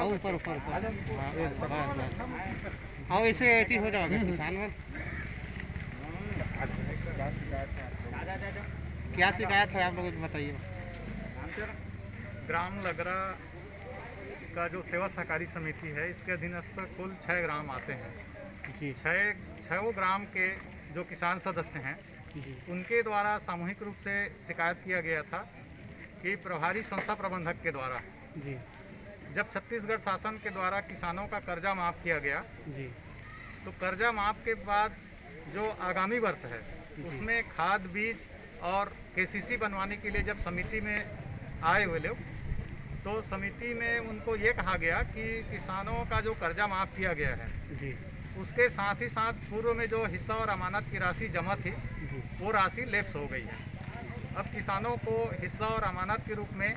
ऊपर ऊपर हाँ ऐसे ऐसी हो जाएगा किसान में। क्या शिकायत है आप लोग बताइए। ग्राम लगरा का जो सेवा सहकारी समिति है इसके अधीनस्थ कुल 6 ग्राम आते हैं जी। छः ग्राम के जो किसान सदस्य हैं उनके द्वारा सामूहिक रूप से शिकायत किया गया था कि प्रभारी संस्था प्रबंधक के द्वारा जी जब छत्तीसगढ़ शासन के द्वारा किसानों का कर्जा माफ़ किया गया जी तो कर्जा माफ़ के बाद जो आगामी वर्ष है उसमें खाद बीज और केसीसी बनवाने के लिए जब समिति में आए हुए लोग तो समिति में उनको ये कहा गया कि किसानों का जो कर्जा माफ़ किया गया है जी उसके साथ ही साथ पूर्व में जो हिस्सा और अमानत की राशि जमा थी जी वो राशि लैप्स हो गई है। अब किसानों को हिस्सा और अमानत के रूप में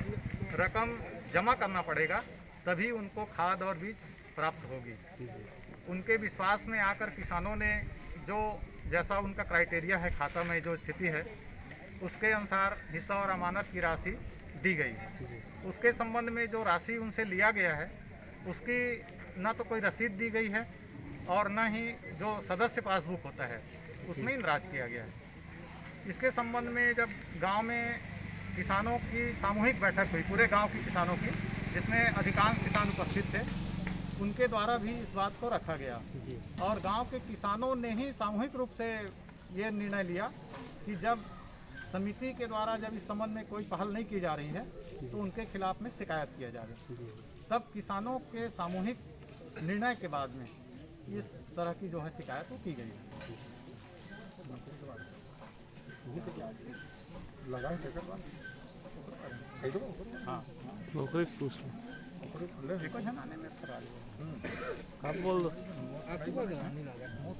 रकम जमा करना पड़ेगा तभी उनको खाद और बीज प्राप्त होगी। उनके विश्वास में आकर किसानों ने जो जैसा उनका क्राइटेरिया है खाता में जो स्थिति है उसके अनुसार हिस्सा और अमानत की राशि दी गई है। उसके संबंध में जो राशि उनसे लिया गया है उसकी न तो कोई रसीद दी गई है और न ही जो सदस्य पासबुक होता है उसमें इंदराज किया गया है। इसके संबंध में जब गांव में किसानों की सामूहिक बैठक हुई पूरे गांव के किसानों की जिसमें अधिकांश किसान उपस्थित थे उनके द्वारा भी इस बात को रखा गया और गांव के किसानों ने ही सामूहिक रूप से ये निर्णय लिया कि जब समिति के द्वारा जब इस संबंध में कोई पहल नहीं की जा रही है तो उनके खिलाफ में शिकायत किया जाए। तब किसानों के सामूहिक निर्णय के बाद में इस तरह की जो है शिकायत वो की गई हाँ देखो जनाने में आप बोल दो।